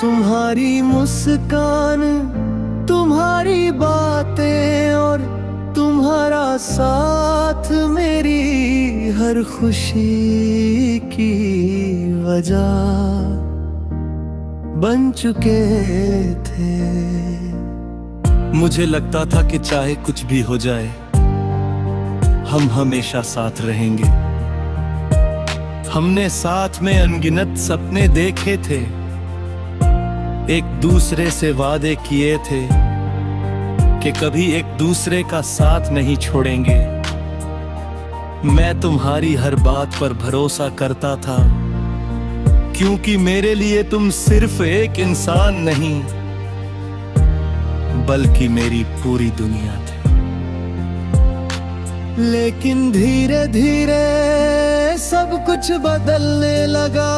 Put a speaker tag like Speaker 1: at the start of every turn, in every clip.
Speaker 1: तुम्हारी मुस्कान, तुम्हारी बातें और तुम्हारा साथ मेरी हर खुशी की वजह बन चुके थे। मुझे लगता था कि चाहे कुछ भी हो जाए हम हमेशा साथ रहेंगे। हमने साथ में अनगिनत सपने देखे थे, एक दूसरे से वादे किए थे कि कभी एक दूसरे का साथ नहीं छोड़ेंगे। मैं तुम्हारी हर बात पर भरोसा करता था, क्योंकि मेरे लिए तुम सिर्फ एक इंसान नहीं बल्कि मेरी पूरी दुनिया थी। लेकिन धीरे धीरे सब कुछ बदलने लगा।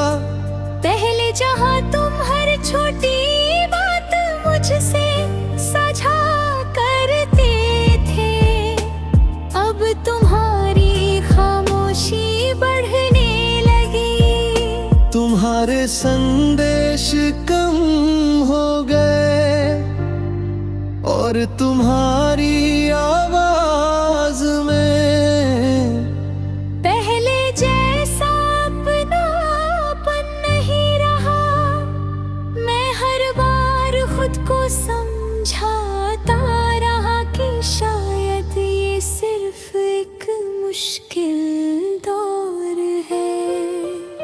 Speaker 2: पहले जहां तुम हर छोटी बात मुझसे साझा करते थे, अब तुम्हारी खामोशी बढ़ने लगी।
Speaker 1: तुम्हारे संदेश कम हो गए और तुम्हारी आवाज में
Speaker 2: पहले जैसा अपनापन नहीं रहा। मैं हर बार खुद को समझाता रहा कि शायद ये सिर्फ एक मुश्किल दौर है।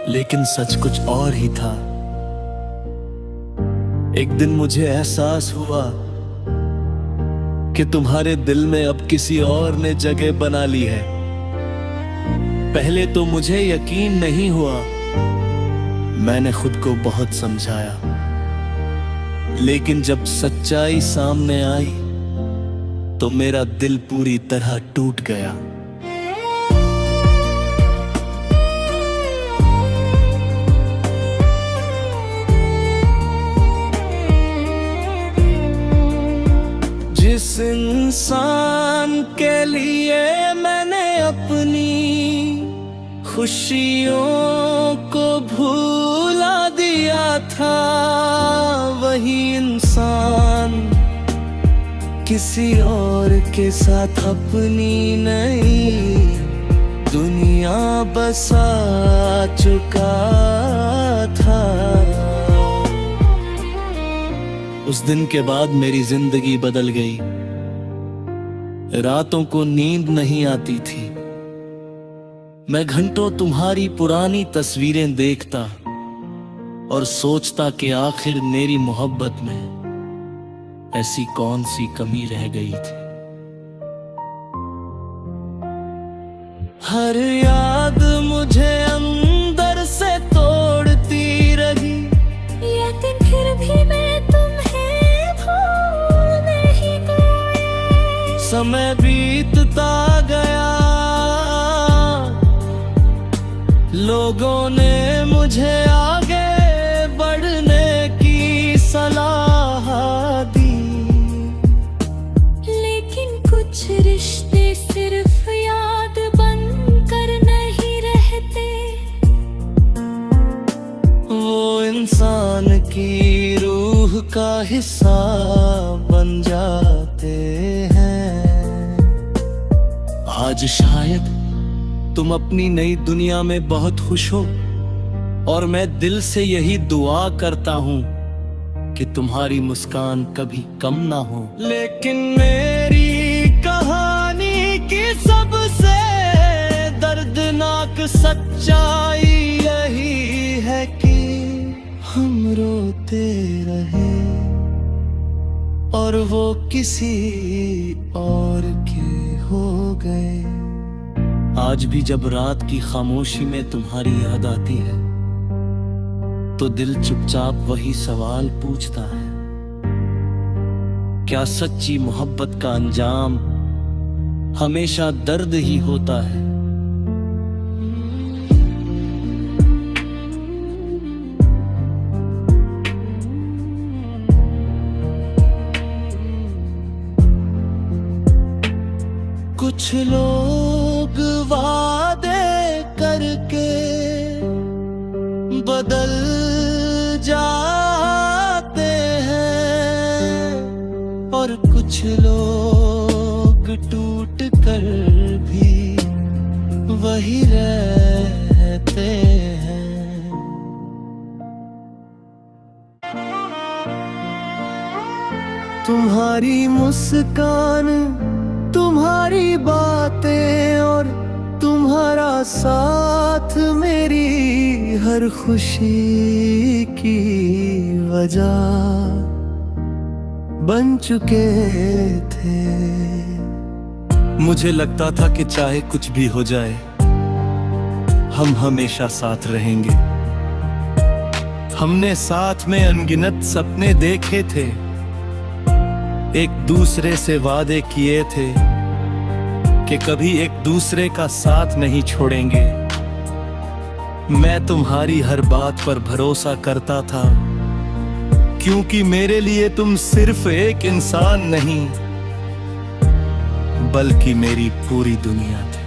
Speaker 1: लेकिन सच कुछ और ही था। एक दिन मुझे एहसास हुआ कि तुम्हारे दिल में अब किसी और ने जगह बना ली है। पहले तो मुझे यकीन नहीं हुआ। मैंने खुद को बहुत समझाया, लेकिन जब सच्चाई सामने आई तो मेरा दिल पूरी तरह टूट गया। जिस इंसान के लिए मैंने अपनी खुशियों को भूला दिया था, वही इंसान किसी और के साथ अपनी नई दुनिया बसा चुका था। उस दिन के बाद मेरी जिंदगी बदल गई। रातों को नींद नहीं आती थी। मैं घंटों तुम्हारी पुरानी तस्वीरें देखता और सोचता कि आखिर मेरी मोहब्बत में ऐसी कौन सी कमी रह गई थी। हर याद मुझे अंदर से तोड़ती रही।
Speaker 2: ये दिन फिर भी मैं तुम्हें भूल नहीं गई।
Speaker 1: समय बीतता गया, लोगों ने मुझे आगे बढ़ने की सलाह दी।
Speaker 2: लेकिन कुछ रिश्ते सिर्फ याद बनकर नहीं रहते,
Speaker 1: वो इंसान की रूह का हिस्सा बन जाते हैं। आज शायद तुम अपनी नई दुनिया में बहुत खुश हो, और मैं दिल से यही दुआ करता हूँ कि तुम्हारी मुस्कान कभी कम ना हो। लेकिन मेरी कहानी की सबसे दर्दनाक सच्चाई यही है कि हम रोते रहे और वो किसी और के हो गए। आज भी जब रात की खामोशी में तुम्हारी याद आती है तो दिल चुपचाप वही सवाल पूछता है, क्या सच्ची मोहब्बत का अंजाम हमेशा दर्द ही होता है? कुछ लोग वादे करके बदल जाते कुछ लोग टूट कर भी वही रहते हैं। तुम्हारी मुस्कान, तुम्हारी बातें और तुम्हारा साथ मेरी हर खुशी की वजह बन चुके थे। मुझे लगता था कि चाहे कुछ भी हो जाए हम हमेशा साथ रहेंगे। हमने साथ में अनगिनत सपने देखे थे, एक दूसरे से वादे किए थे कि कभी एक दूसरे का साथ नहीं छोड़ेंगे। मैं तुम्हारी हर बात पर भरोसा करता था, क्योंकि मेरे लिए तुम सिर्फ एक इंसान नहीं बल्कि मेरी पूरी दुनिया थी।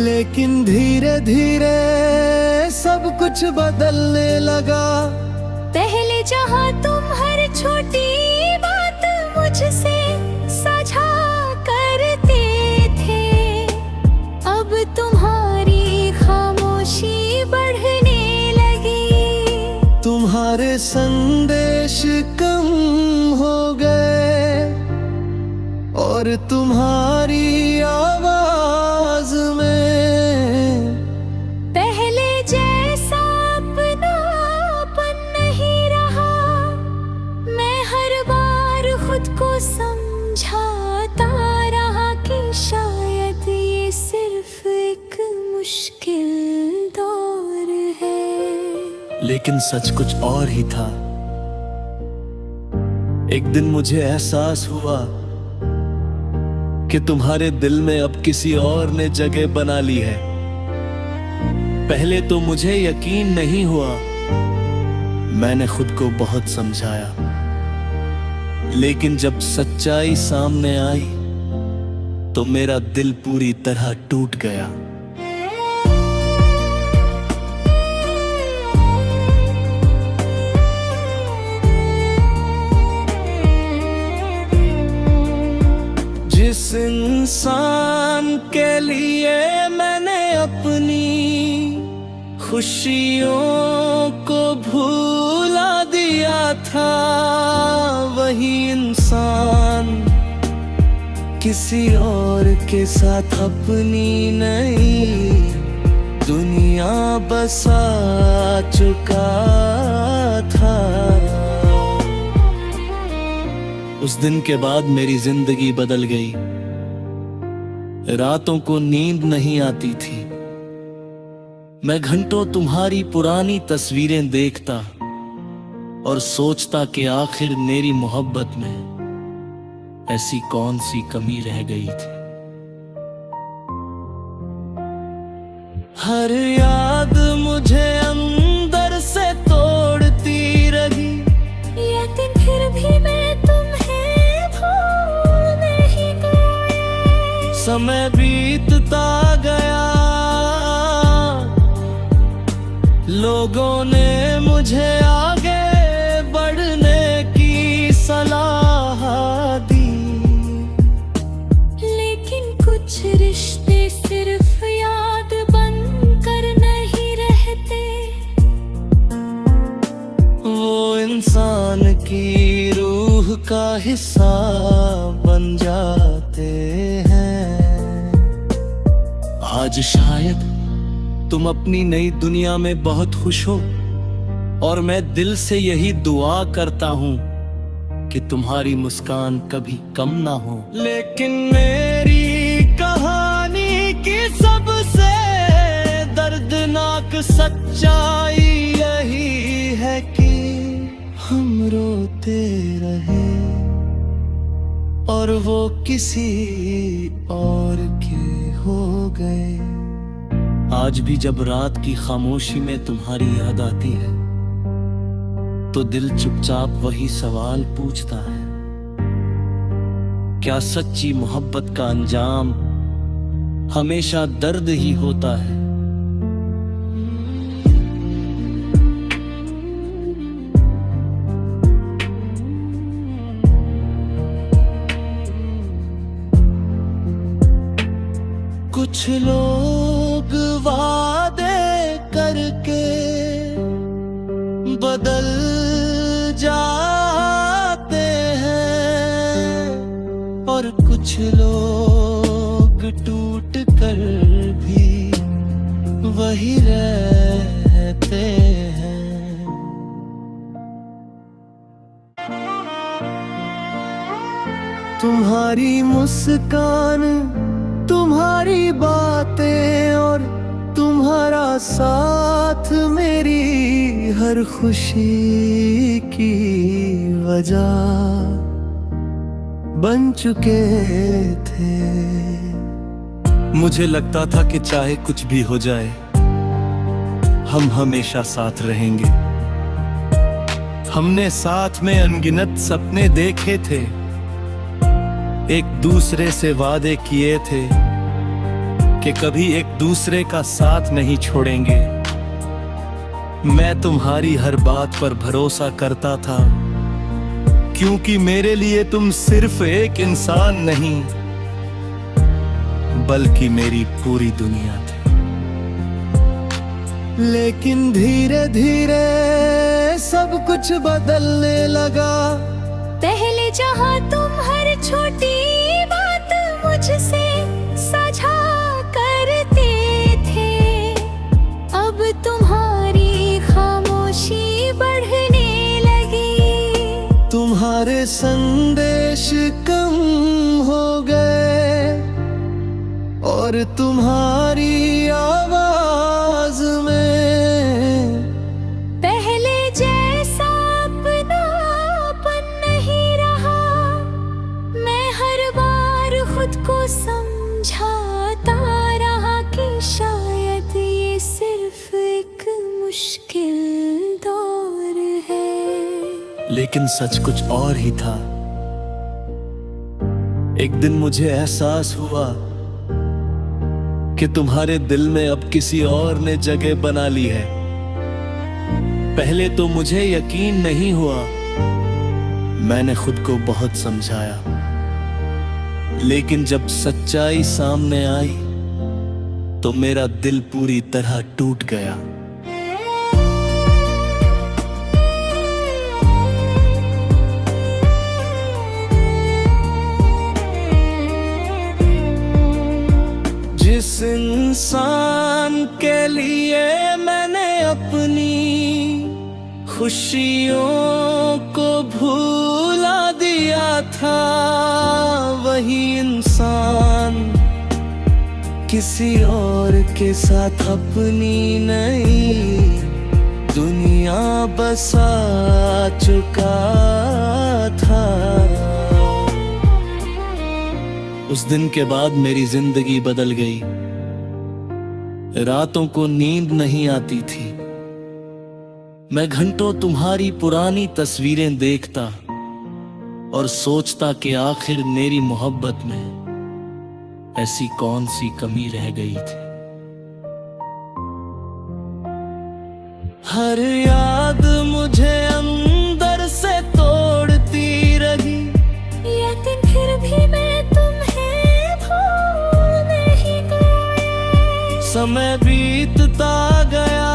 Speaker 1: लेकिन धीरे धीरे सब कुछ बदलने लगा।
Speaker 2: पहले जहाँ तुम हर छोटी बात मुझसे साझा करते थे, अब तुम्हारी खामोशी बढ़ने लगी।
Speaker 1: तुम्हारे संदेश कम हो गए और तुम्हारी आवाज में
Speaker 2: पहले जैसा अपनापन नहीं रहा। मैं हर बार खुद को समझाता रहा कि शायद ये सिर्फ एक मुश्किल दौर है।
Speaker 1: लेकिन सच कुछ और ही था। एक दिन मुझे एहसास हुआ कि तुम्हारे दिल में अब किसी और ने जगह बना ली है। पहले तो मुझे यकीन नहीं हुआ। मैंने खुद को बहुत समझाया, लेकिन जब सच्चाई सामने आई तो मेरा दिल पूरी तरह टूट गया। जिस इंसान के लिए मैंने अपनी खुशियों को भूला दिया था, वही इंसान किसी और के साथ अपनी नई दुनिया बसा चुका था। उस दिन के बाद मेरी जिंदगी बदल गई। रातों को नींद नहीं आती थी। मैं घंटों तुम्हारी पुरानी तस्वीरें देखता और सोचता कि आखिर मेरी मोहब्बत में ऐसी कौन सी कमी रह गई थी। हर याद मुझे अंदर से तोड़ती रही।
Speaker 2: ये दिन फिर भी मैं तुम्हें भूल नहीं गई।
Speaker 1: समय बीतता गया, लोगों ने मुझे आगे बढ़ने की सलाह दी,
Speaker 2: लेकिन कुछ रिश्ते सिर्फ याद बनकर नहीं रहते।
Speaker 1: वो इंसान की रूह का हिस्सा बन जाते हैं। आज शायद तुम अपनी नई दुनिया में बहुत खुश हो, और मैं दिल से यही दुआ करता हूँ कि तुम्हारी मुस्कान कभी कम ना हो। लेकिन मेरी कहानी की सबसे दर्दनाक सच्चाई यही है कि हम रोते रहे और वो किसी और के हो गए। आज भी जब रात की खामोशी में तुम्हारी याद आती है तो दिल चुपचाप वही सवाल पूछता है, क्या सच्ची मोहब्बत का अंजाम हमेशा दर्द ही होता है? कुछ लोग वादे करके बदल जाते हैं और कुछ लोग टूट कर भी वही रहते हैं। तुम्हारी मुस्कान, तुम्हारी बातें और तुम्हारा साथ मेरी हर खुशी की वजह बन चुके थे। मुझे लगता था कि चाहे कुछ भी हो जाए हम हमेशा साथ रहेंगे। हमने साथ में अनगिनत सपने देखे थे, एक दूसरे से वादे किए थे कि कभी एक दूसरे का साथ नहीं छोड़ेंगे। मैं तुम्हारी हर बात पर भरोसा करता था, क्योंकि मेरे लिए तुम सिर्फ एक इंसान नहीं बल्कि मेरी पूरी दुनिया थी। लेकिन धीरे धीरे सब कुछ बदलने लगा।
Speaker 2: पहले जहाँ तुम हर छोटी बात मुझसे साझा करते थे, अब तुम्हारी खामोशी बढ़ने लगी।
Speaker 1: तुम्हारे संदेश कम हो गए और तुम्हारी आवाज में
Speaker 2: पहले जैसा अपनापन नहीं रहा। मैं हर बार खुद को समझाता रहा कि शायद ये सिर्फ एक मुश्किल दौर है।
Speaker 1: लेकिन सच कुछ और ही था। एक दिन मुझे एहसास हुआ कि तुम्हारे दिल में अब किसी और ने जगह बना ली है। पहले तो मुझे यकीन नहीं हुआ। मैंने खुद को बहुत समझाया, लेकिन जब सच्चाई सामने आई तो मेरा दिल पूरी तरह टूट गया। जिस इंसान के लिए मैंने अपनी खुशियों को भूला दिया था, वही इंसान किसी और के साथ अपनी नई दुनिया बसा चुका था। उस दिन के बाद मेरी जिंदगी बदल गई। रातों को नींद नहीं आती थी। मैं घंटों तुम्हारी पुरानी तस्वीरें देखता और सोचता कि आखिर मेरी मोहब्बत में ऐसी कौन सी कमी रह गई थी। हर याद मुझे अंदर से तोड़ती रही,
Speaker 2: लेकिन फिर भी मैं
Speaker 1: समय बीतता गया।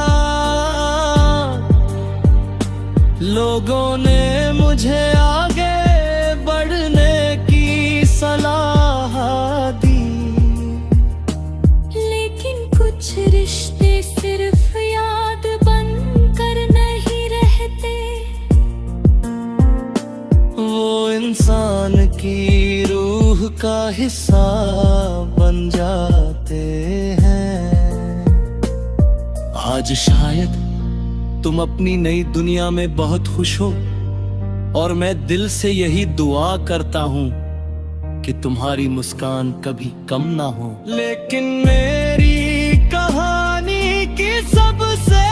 Speaker 1: लोगों ने मुझे आगे बढ़ने की सलाह दी,
Speaker 2: लेकिन कुछ रिश्ते सिर्फ याद बनकर नहीं रहते।
Speaker 1: वो इंसान की रूह का हिस्सा बन जाते हैं। आज शायद तुम अपनी नई दुनिया में बहुत खुश हो और मैं दिल से यही दुआ करता हूँ कि तुम्हारी मुस्कान कभी कम ना हो। लेकिन मेरी कहानी की सबसे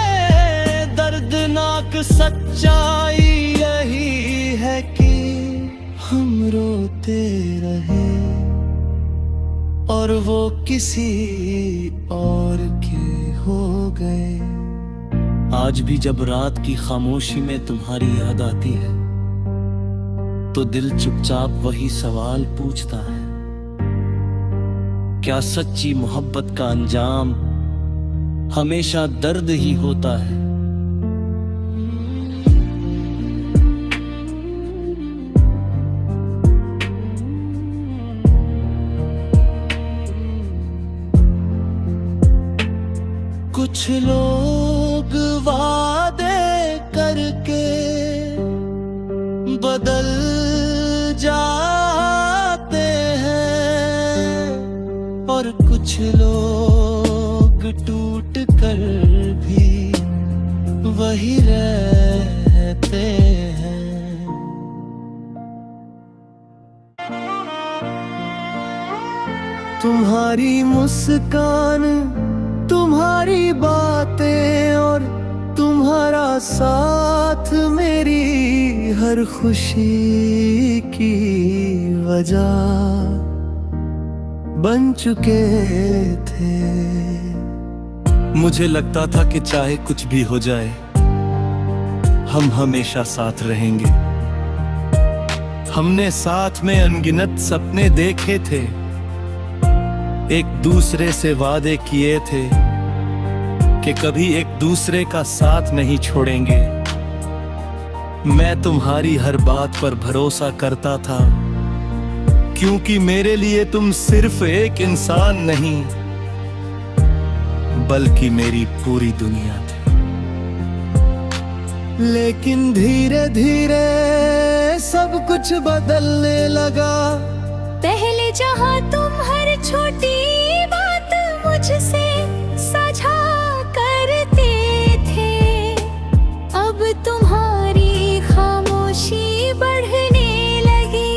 Speaker 1: दर्दनाक सच्चाई यही है कि हम रोते रहे और वो किसी और के हो गए। आज भी जब रात की खामोशी में तुम्हारी याद आती है तो दिल चुपचाप वही सवाल पूछता है क्या सच्ची मोहब्बत का अंजाम हमेशा दर्द ही होता है। कुछ लोग वादे करके बदल जाते हैं और कुछ लोग टूट कर भी वही रहते हैं। तुम्हारी मुस्कान, तुम्हारी बातें और तुम्हारा साथ मेरी हर खुशी की वजह बन चुके थे। मुझे लगता था कि चाहे कुछ भी हो जाए हम हमेशा साथ रहेंगे। हमने साथ में अनगिनत सपने देखे थे, एक दूसरे से वादे किए थे कि कभी एक दूसरे का साथ नहीं छोड़ेंगे। मैं तुम्हारी हर बात पर भरोसा करता था, क्योंकि मेरे लिए तुम सिर्फ एक इंसान नहीं बल्कि मेरी पूरी दुनिया थी। लेकिन धीरे धीरे सब कुछ बदलने लगा।
Speaker 2: पहले जहाँ तुम हर छोटी बात मुझसे साझा करते थे, अब तुम्हारी खामोशी बढ़ने लगी।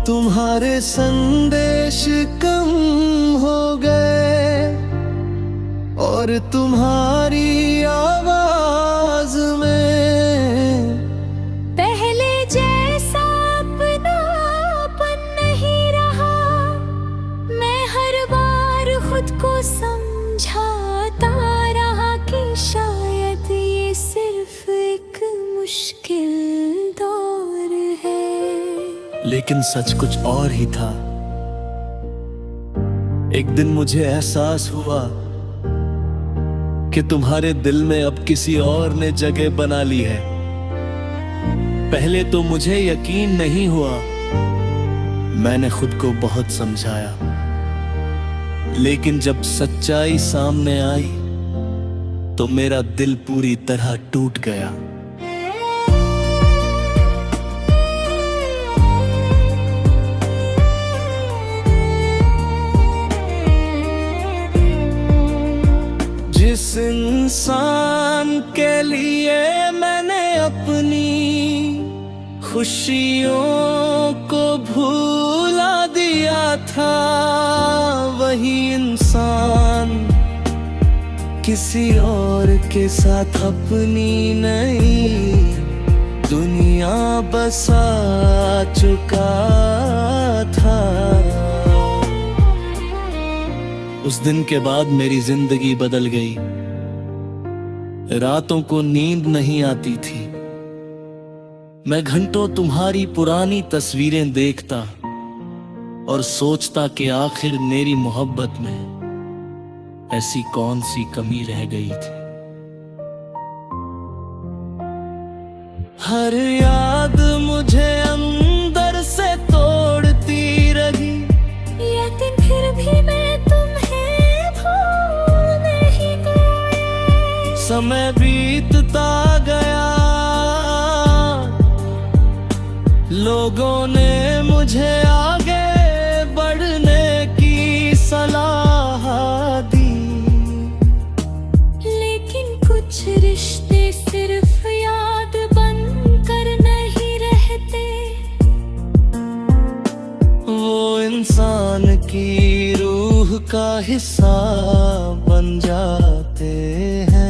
Speaker 1: तुम्हारे संदेश कम हो गए और तुम्हारी आवाज में
Speaker 2: पहले जैसा अपनापन नहीं रहा। मैं हर बार खुद को समझाता रहा कि शायद ये सिर्फ एक मुश्किल दौर है।
Speaker 1: लेकिन सच कुछ और ही था। एक दिन मुझे एहसास हुआ कि तुम्हारे दिल में अब किसी और ने जगह बना ली है। पहले तो मुझे यकीन नहीं हुआ। मैंने खुद को बहुत समझाया, लेकिन जब सच्चाई सामने आई तो मेरा दिल पूरी तरह टूट गया। जिस इंसान के लिए मैंने अपनी खुशियों को भूला दिया था, वही इंसान किसी और के साथ अपनी नई दुनिया बसा चुका था। उस दिन के बाद मेरी जिंदगी बदल गई। रातों को नींद नहीं आती थी। मैं घंटों तुम्हारी पुरानी तस्वीरें देखता और सोचता कि आखिर मेरी मोहब्बत में ऐसी कौन सी कमी रह गई थी। हर याद मुझे अंदर से तोड़ती रही,
Speaker 2: लेकिन फिर भी मैं
Speaker 1: समय बीतता गया। लोगों ने मुझे आगे बढ़ने की सलाह दी,
Speaker 2: लेकिन कुछ रिश्ते सिर्फ याद बनकर नहीं रहते।
Speaker 1: वो इंसान की रूह का हिस्सा बन जाते हैं।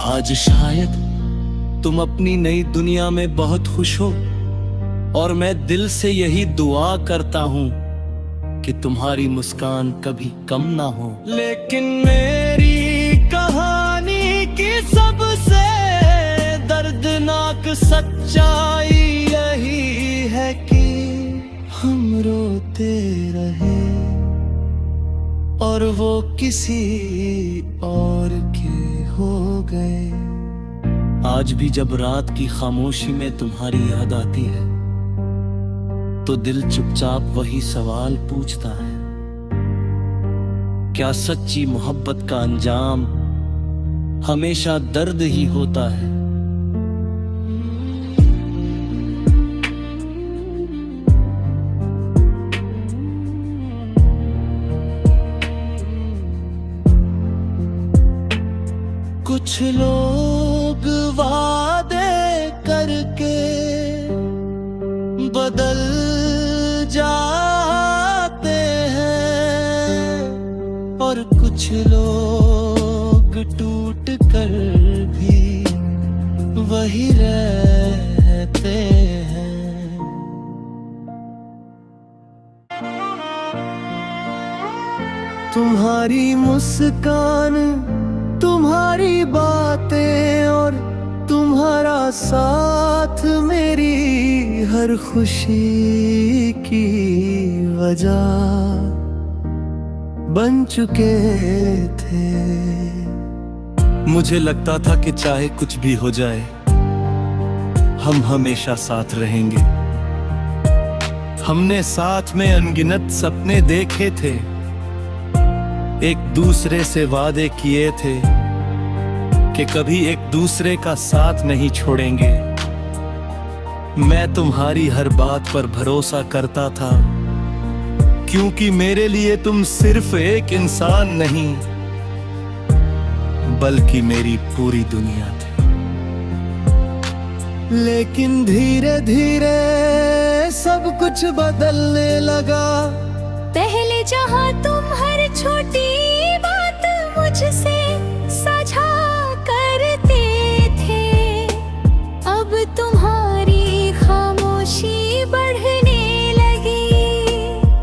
Speaker 1: आज शायद तुम अपनी नई दुनिया में बहुत खुश हो और मैं दिल से यही दुआ करता हूँ कि तुम्हारी मुस्कान कभी कम ना हो। लेकिन मेरी कहानी की सबसे दर्दनाक सच्चाई यही है कि हम रोते रहे। और वो किसी और के हो गए। आज भी जब रात की खामोशी में तुम्हारी याद आती है तो दिल चुपचाप वही सवाल पूछता है, क्या सच्ची मोहब्बत का अंजाम हमेशा दर्द ही होता है? कुछ लोग वादे करके बदल जाते हैं और कुछ लोग टूट कर भी वही रहते हैं। तुम्हारी मुस्कान, तुम्हारी बातें और तुम्हारा साथ मेरी हर खुशी की वजह बन चुके थे। मुझे लगता था कि चाहे कुछ भी हो जाए हम हमेशा साथ रहेंगे। हमने साथ में अनगिनत सपने देखे थे, एक दूसरे से वादे किए थे कि कभी एक दूसरे का साथ नहीं छोड़ेंगे। मैं तुम्हारी हर बात पर भरोसा करता था क्योंकि मेरे लिए तुम सिर्फ एक इंसान नहीं बल्कि मेरी पूरी दुनिया थी। लेकिन धीरे धीरे सब कुछ बदलने लगा।
Speaker 2: पहले जहाँ तुम हर छोटी बात मुझसे साझा करते थे, अब तुम्हारी खामोशी बढ़ने लगी।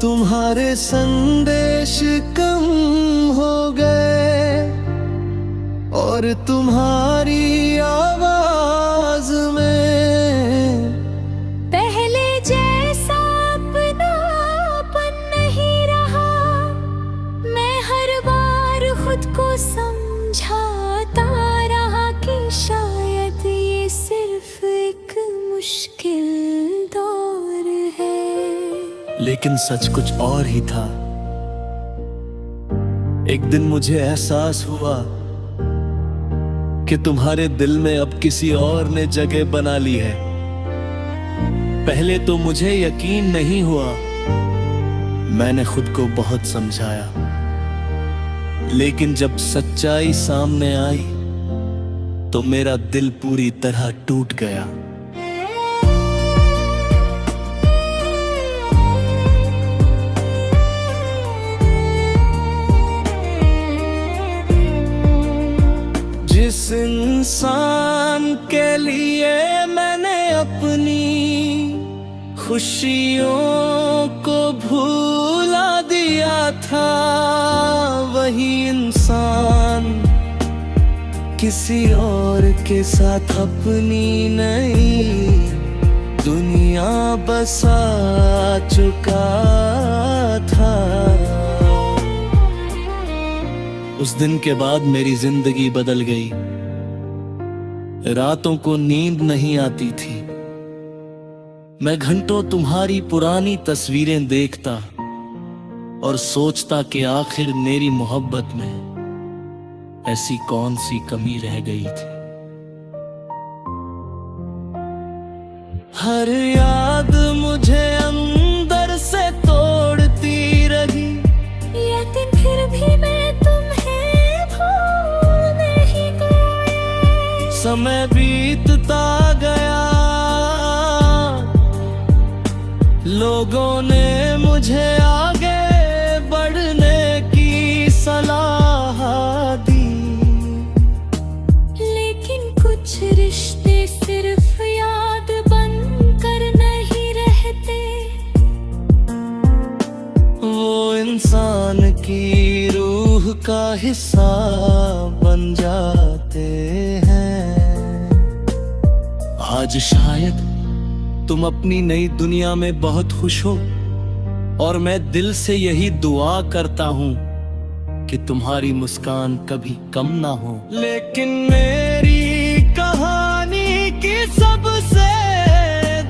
Speaker 1: तुम्हारे संदेश कम हो गए और तुम्हारी आवाज में
Speaker 2: पहले जैसा अपनापन नहीं रहा। मैं हर बार खुद को समझाता रहा कि शायद ये सिर्फ एक मुश्किल दौर है।
Speaker 1: लेकिन सच कुछ और ही था। एक दिन मुझे एहसास हुआ कि तुम्हारे दिल में अब किसी और ने जगह बना ली है। पहले तो मुझे यकीन नहीं हुआ। मैंने खुद को बहुत समझाया, लेकिन जब सच्चाई सामने आई तो मेरा दिल पूरी तरह टूट गया। जिस इंसान के लिए मैंने अपनी खुशियों को भूला दिया था, वही इंसान किसी और के साथ अपनी नई दुनिया बसा चुका था। उस दिन के बाद मेरी जिंदगी बदल गई। रातों को नींद नहीं आती थी। मैं घंटों तुम्हारी पुरानी तस्वीरें देखता और सोचता कि आखिर मेरी मोहब्बत में ऐसी कौन सी कमी रह गई थी। हर याद मुझे अंदर से तोड़ती रही।
Speaker 2: ये दिन फिर भी मैं
Speaker 1: समय बीतता गया, लोगों ने मुझे आगे बढ़ने की सलाह दी।
Speaker 2: लेकिन कुछ रिश्ते सिर्फ याद बनकर नहीं रहते,
Speaker 1: वो इंसान की रूह का हिस्सा बन जाते हैं। आज शायद तुम अपनी नई दुनिया में बहुत खुश हो और मैं दिल से यही दुआ करता हूं कि तुम्हारी मुस्कान कभी कम ना हो। लेकिन मेरी कहानी की सबसे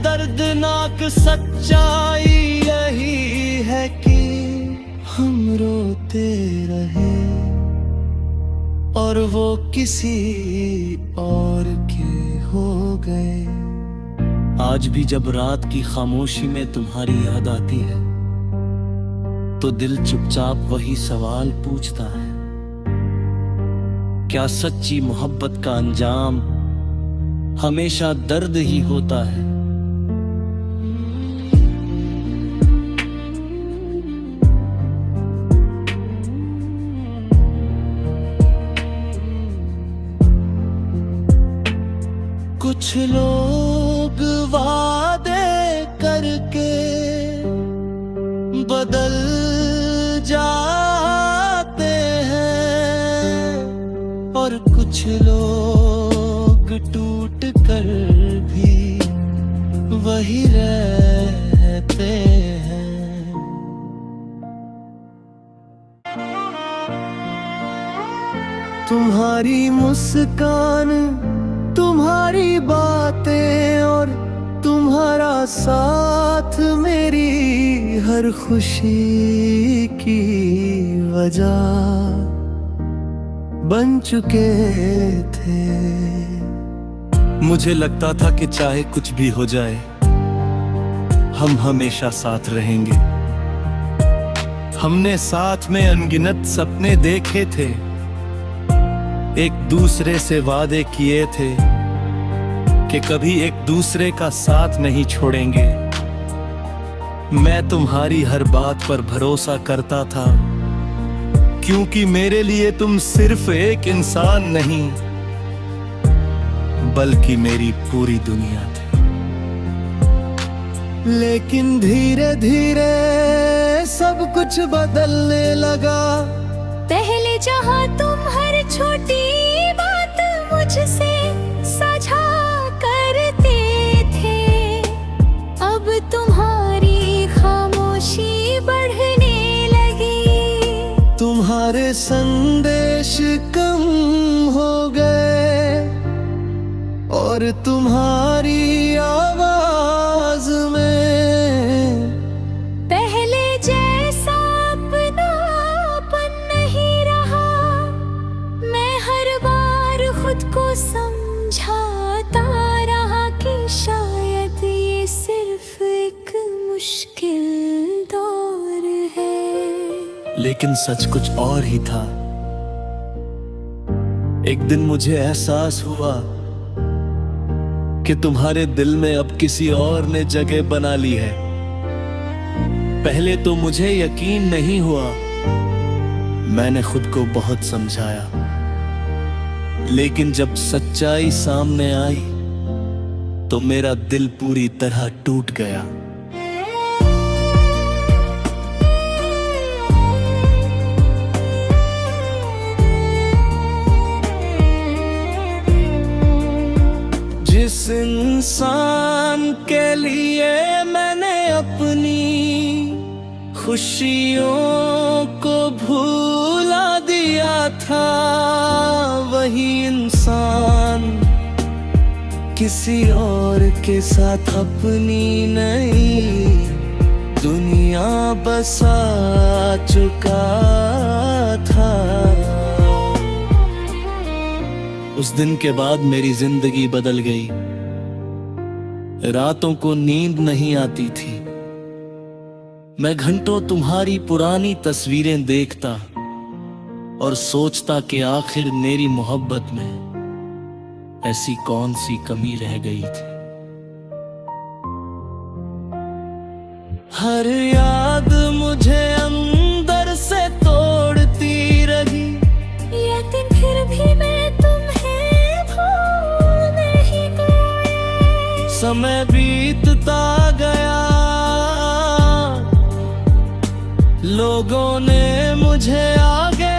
Speaker 1: दर्दनाक सच्चाई यही है कि हम रोते रहे और वो किसी और के हो गए। आज भी जब रात की खामोशी में तुम्हारी याद आती है तो दिल चुपचाप वही सवाल पूछता है, क्या सच्ची मोहब्बत का अंजाम हमेशा दर्द ही होता है? कुछ लोग वादे करके बदल जाते हैं और कुछ लोग टूट कर भी वही रहते हैं। तुम्हारी मुस्कान, तुम्हारी बातें और तुम्हारा साथ मेरी हर खुशी की वजह बन चुके थे। मुझे लगता था कि चाहे कुछ भी हो जाए हम हमेशा साथ रहेंगे। हमने साथ में अनगिनत सपने देखे थे, एक दूसरे से वादे किए थे कि कभी एक दूसरे का साथ नहीं छोड़ेंगे। मैं तुम्हारी हर बात पर भरोसा करता था क्योंकि मेरे लिए तुम सिर्फ एक इंसान नहीं बल्कि मेरी पूरी दुनिया थी। लेकिन धीरे धीरे सब कुछ बदलने लगा।
Speaker 2: पहले जहाँ तुम हर छोटी बात मुझसे साझा करते थे, अब तुम्हारी खामोशी बढ़ने लगी।
Speaker 1: तुम्हारे संदेश कम हो गए और तुम्हारी आवाज में
Speaker 2: पहले जैसा अपनापन नहीं रहा। मैं हर बार खुद को समझाता रहा कि शायद ये सिर्फ एक मुश्किल दौर है।
Speaker 1: लेकिन सच कुछ और ही था। एक दिन मुझे एहसास हुआ कि तुम्हारे दिल में अब किसी और ने जगह बना ली है। पहले तो मुझे यकीन नहीं हुआ। मैंने खुद को बहुत समझाया, लेकिन जब सच्चाई सामने आई तो मेरा दिल पूरी तरह टूट गया। जिस इंसान के लिए मैंने अपनी खुशियों को भूला दिया था, वही इंसान किसी और के साथ अपनी नई दुनिया बसा चुका था। उस दिन के बाद मेरी जिंदगी बदल गई। रातों को नींद नहीं आती थी। मैं घंटों तुम्हारी पुरानी तस्वीरें देखता और सोचता कि आखिर मेरी मोहब्बत में ऐसी कौन सी कमी रह गई थी। हर याद मुझे अंदर से तोड़ती रही।
Speaker 2: ये दिन फिर भी मैं तुम्हें भूल नहीं पाया।
Speaker 1: समय बीतता गया, लोगों ने मुझे आगे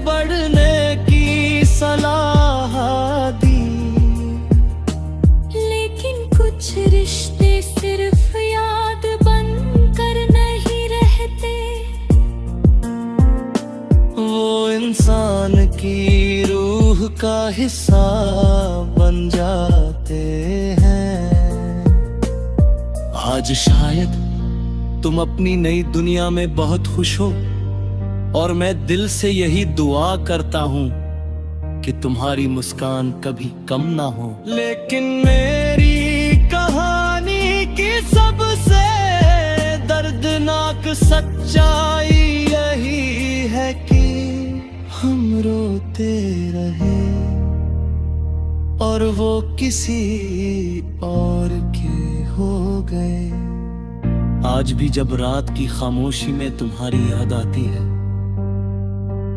Speaker 1: बढ़ने की सलाह दी।
Speaker 2: लेकिन कुछ रिश्ते सिर्फ याद बनकर नहीं रहते।
Speaker 1: वो का हिस्सा बन जाते हैं। आज शायद तुम अपनी नई दुनिया में बहुत खुश हो, और मैं दिल से यही दुआ करता हूँ कि तुम्हारी मुस्कान कभी कम ना हो। लेकिन मेरी कहानी की सबसे दर्दनाक सच्चाई यही है कि हम रोते रहे और वो किसी और के हो गए। आज भी जब रात की खामोशी में तुम्हारी याद आती है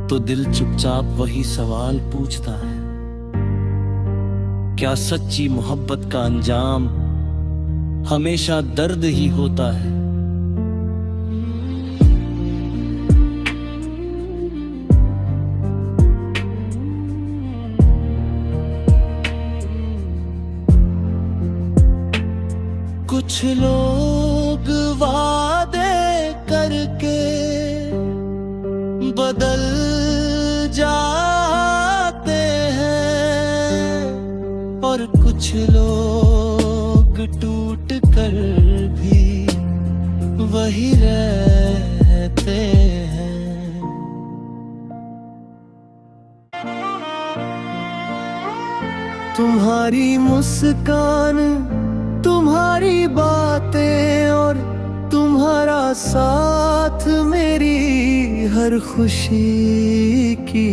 Speaker 1: तो दिल चुपचाप वही सवाल पूछता है, क्या सच्ची मोहब्बत का अंजाम हमेशा दर्द ही होता है? कुछ लोग वादे करके बदल जाते हैं, और कुछ लोग टूट कर भी वही रहते हैं। तुम्हारी मुस्कान, तुम्हारी बातें और तुम्हारा साथ मेरी हर खुशी की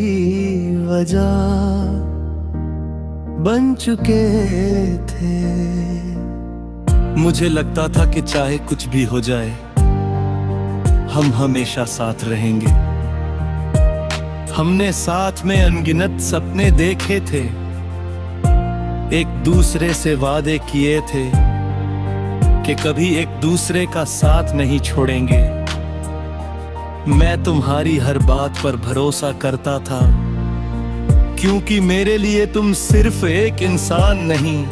Speaker 1: वजह बन चुके थे। मुझे लगता था कि चाहे कुछ भी हो जाए हम हमेशा साथ रहेंगे। हमने साथ में अनगिनत सपने देखे थे, एक दूसरे से वादे किए थे कि कभी एक दूसरे का साथ नहीं छोड़ेंगे। मैं तुम्हारी हर बात पर भरोसा करता था, क्योंकि मेरे लिए तुम सिर्फ एक इंसान नहीं